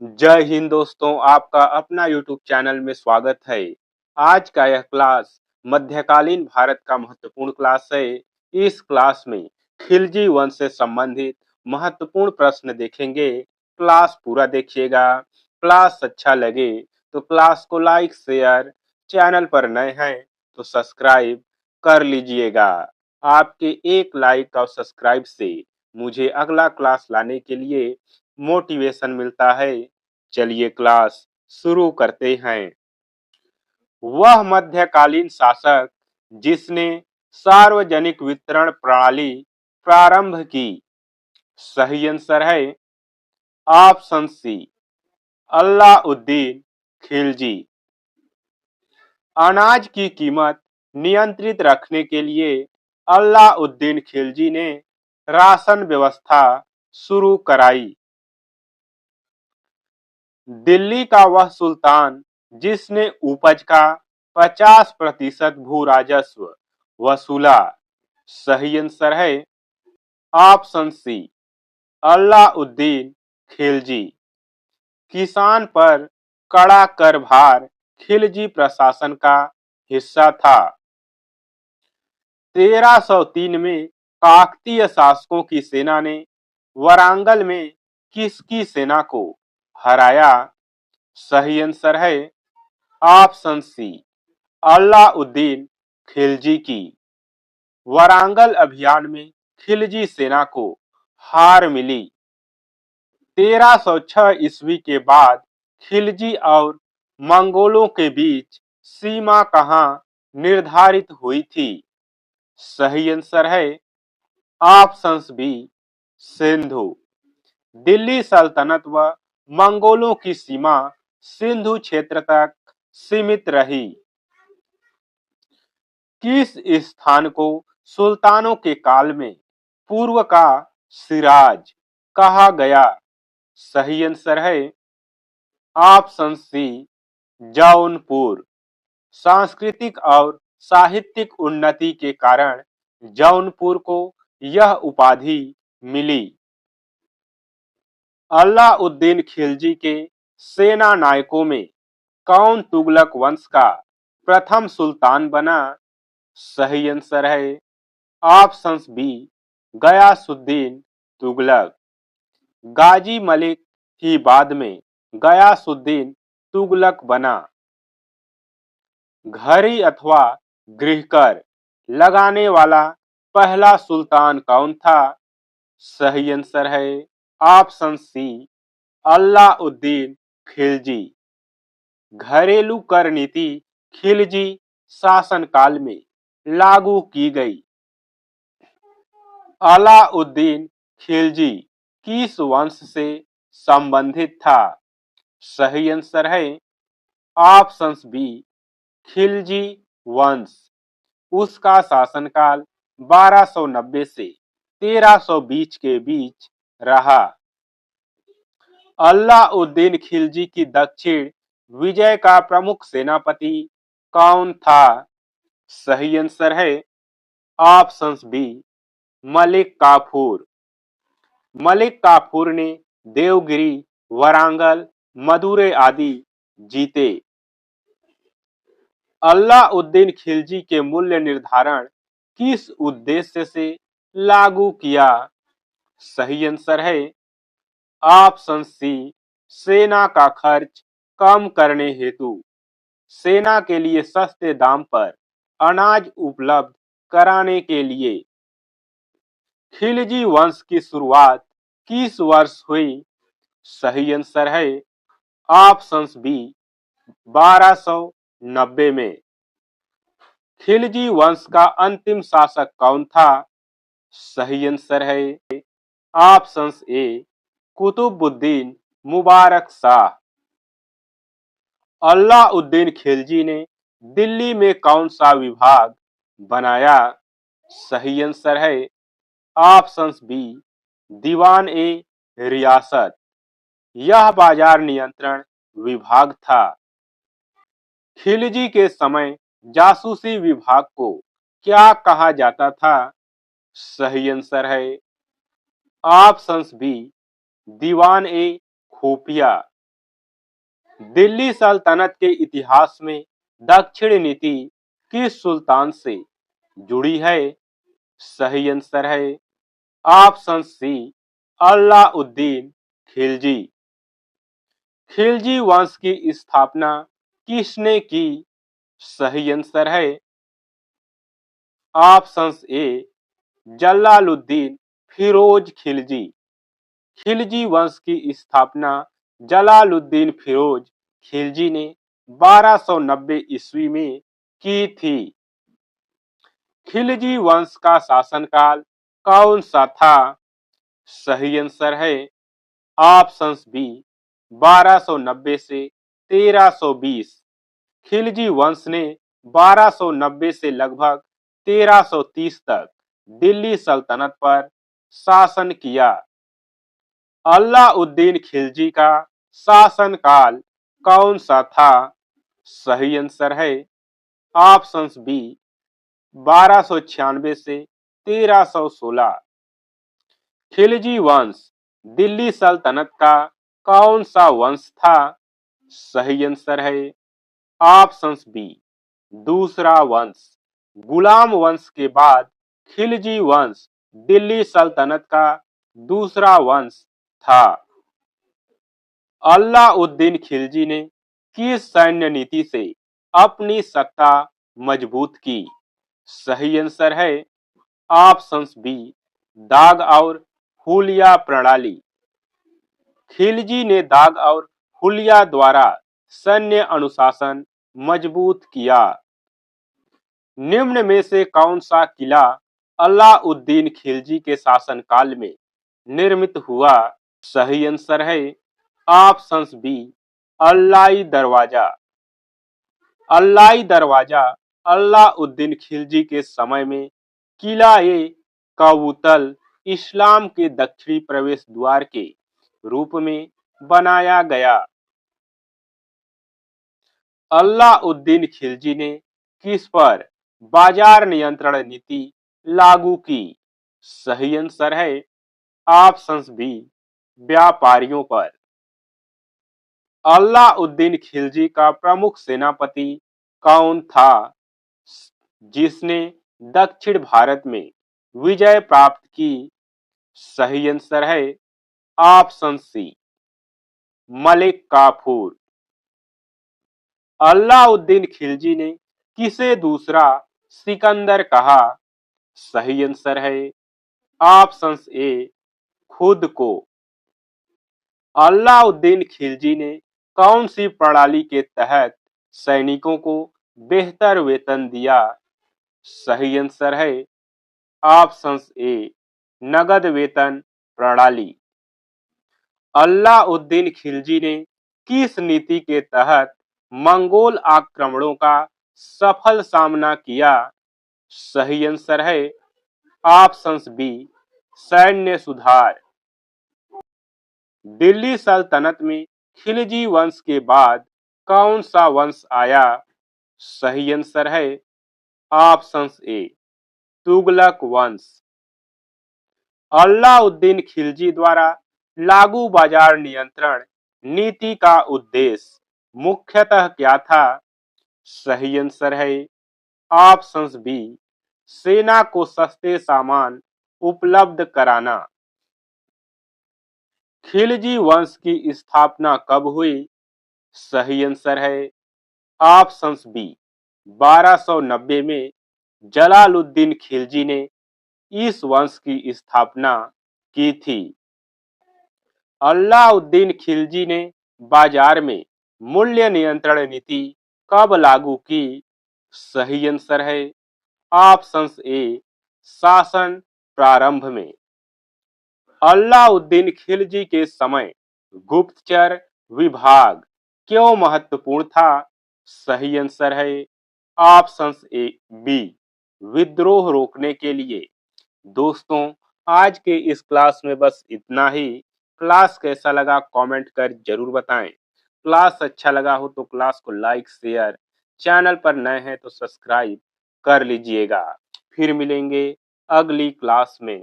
जय हिंद दोस्तों, आपका अपना YouTube चैनल में स्वागत है। आज का यह क्लास मध्यकालीन भारत का महत्वपूर्ण क्लास है। इस क्लास में खिलजी वंश से संबंधित महत्वपूर्ण प्रश्न देखेंगे। क्लास पूरा देखिएगा। क्लास अच्छा लगे तो क्लास को लाइक शेयर, चैनल पर नए हैं तो सब्सक्राइब कर लीजिएगा। आपके एक लाइक और सब्सक्राइब से मुझे अगला क्लास लाने के लिए मोटिवेशन मिलता है। चलिए क्लास शुरू करते हैं। वह मध्यकालीन शासक जिसने सार्वजनिक वितरण प्रणाली प्रारंभ की। सही आंसर है ऑप्शन सी, अलाउद्दीन खिलजी। अनाज की कीमत नियंत्रित रखने के लिए अलाउद्दीन खिलजी ने राशन व्यवस्था शुरू कराई। दिल्ली का वह सुल्तान जिसने उपज का 50% भू राजस्व वसूला। सही आंसर है ऑप्शन सी, अलाउद्दीन खिलजी। किसान पर कड़ा कर भार खिलजी प्रशासन का हिस्सा था। 1303 में काकतीय शासकों की सेना ने वारंगल में किसकी सेना को हराया। सही आंसर है ऑप्शन सी, अलाउद्दीन खिलजी की। वारंगल अभियान में खिलजी सेना को हार मिली। 1306 ईस्वी के बाद खिलजी और मंगोलों के बीच सीमा कहां निर्धारित हुई थी। सही आंसर है ऑप्शन बी, सिंधु। दिल्ली सल्तनत व मंगोलों की सीमा सिंधु क्षेत्र तक सीमित रही। किस स्थान को सुल्तानों के काल में पूर्व का सिराज कहा गया। सही आंसर है ऑप्शन सी, जौनपुर। सांस्कृतिक और साहित्यिक उन्नति के कारण जौनपुर को यह उपाधि मिली। अलाउद्दीन खिलजी के सेना नायकों में कौन तुगलक वंश का प्रथम सुल्तान बना। सही आंसर है ऑप्शन बी, गयासुद्दीन तुगलक। गाजी मलिक ही बाद में गयासुद्दीन तुगलक बना। घड़ी अथवा गृहकर लगाने वाला पहला सुल्तान कौन था। सही आंसर है ऑप्शन सी, अलाउद्दीन खिलजी। घरेलू कर नीति खिलजी शासनकाल में लागू की गई। अलाउद्दीन खिलजी किस वंश से संबंधित था। सही आंसर है ऑप्शन बी, खिलजी वंश। उसका शासनकाल 1290 से 1320 के बीच रहा। अलाउद्दीन खिलजी की दक्षिण विजय का प्रमुख सेनापति कौन था। सही आंसर है ऑप्शन बी, मलिक काफूर। मलिक काफूर ने देवगिरी, वारंगल, मदुरै आदि जीते। अलाउद्दीन खिलजी के मूल्य निर्धारण किस उद्देश्य से लागू किया। सही आंसर है ऑप्शन सी, सेना का खर्च कम करने हेतु। सेना के लिए सस्ते दाम पर अनाज उपलब्ध कराने के लिए। खिलजी वंश की शुरुआत किस वर्ष हुई। सही आंसर है ऑप्शन बी, 1290 में। खिलजी वंश का अंतिम शासक कौन था। सही आंसर है ऑप्शन ए, कुतुबुद्दीन मुबारक शाह। अलाउद्दीन खिलजी ने दिल्ली में कौन सा विभाग बनाया। सही आंसर है ऑप्शन बी, दीवान ए रियासत। यह बाजार नियंत्रण विभाग था। खिलजी के समय जासूसी विभाग को क्या कहा जाता था। सही आंसर है ऑप्शन बी, दीवान ए खुफिया। दिल्ली सल्तनत के इतिहास में दक्षिण नीति किस सुल्तान से जुड़ी है? सही आंसर है ऑप्शन सी अलाउद्दीन खिलजी। खिलजी वंश की स्थापना किसने की? सही आंसर है ऑप्शन ए जलालुद्दीन फिरोज खिलजी। खिलजी वंश की स्थापना जलालुद्दीन फिरोज खिलजी ने 1290 ईस्वी में की थी। खिलजी वंश का शासनकाल कौन सा था? सही आंसर है ऑप्शन बी 1290 से 1320। खिलजी वंश ने 1290 से लगभग 1330 तक दिल्ली सल्तनत पर शासन किया। अलाउद्दीन खिलजी का शासनकाल कौन सा था? सही आंसर है ऑप्शन बी 1296 से 1316। खिलजी वंश दिल्ली सल्तनत का कौन सा वंश था? सही आंसर है ऑप्शन बी दूसरा वंश। गुलाम वंश के बाद खिलजी वंश दिल्ली सल्तनत का दूसरा वंश था। अलाउद्दीन खिलजी ने किस सैन्य नीति से अपनी सत्ता मजबूत की? सही आंसर है ऑप्शन बी दाग और हुलिया प्रणाली। खिलजी ने दाग और हुलिया द्वारा सैन्य अनुशासन मजबूत किया। निम्न में से कौन सा किला अलाउद्दीन खिलजी के शासनकाल में निर्मित हुआ? सही आंसर है ऑप्शन बी अल्लाई दरवाजा। अल्लाई दरवाजा अलाउद्दीन खिलजी के समय में किला ए कबूतल इस्लाम के दक्षिणी प्रवेश द्वार के रूप में बनाया गया। अलाउद्दीन खिलजी ने किस पर बाजार नियंत्रण नीति लागू की? सही आंसर है ऑप्शन बी व्यापारियों पर। अलाउद्दीन खिलजी का प्रमुख सेनापति कौन था जिसने दक्षिण भारत में विजय प्राप्त की? सही आंसर है ऑप्शन सी मलिक काफूर। अलाउद्दीन खिलजी ने किसे दूसरा सिकंदर कहा? सही आंसर है ऑप्शन ए खुद को। अलाउद्दीन खिलजी ने कौन सी प्रणाली के तहत सैनिकों को बेहतर वेतन दिया? सही आंसर है ऑप्शन ए नगद वेतन प्रणाली। अलाउद्दीन खिलजी ने किस नीति के तहत मंगोल आक्रमणों का सफल सामना किया? सही आंसर है ऑप्शन बी सैन्य सुधार। दिल्ली सल्तनत में खिलजी वंश के बाद कौन सा वंश आया? सही आंसर है ऑप्शन ए तुगलक वंश। अलाउद्दीन खिलजी द्वारा लागू बाजार नियंत्रण नीति का उद्देश्य मुख्यतः क्या था? सही आंसर है ऑप्शन बी सेना को सस्ते सामान उपलब्ध कराना। खिलजी वंश की स्थापना कब हुई? सही आंसर है ऑप्शन बी 1290 में जलालुद्दीन खिलजी ने इस वंश की स्थापना की थी। अलाउद्दीन खिलजी ने बाजार में मूल्य नियंत्रण नीति कब लागू की? सही आंसर है ऑप्शन ए शासन प्रारंभ में। अलाउद्दीन खिलजी के समय गुप्तचर विभाग क्यों महत्वपूर्ण था? सही आंसर है ऑप्शन ए बी विद्रोह रोकने के लिए। दोस्तों आज के इस क्लास में बस इतना ही। क्लास कैसा लगा कमेंट कर जरूर बताएं। क्लास अच्छा लगा हो तो क्लास को लाइक शेयर, चैनल पर नए हैं तो सब्सक्राइब कर लीजिएगा। फिर मिलेंगे अगली क्लास में।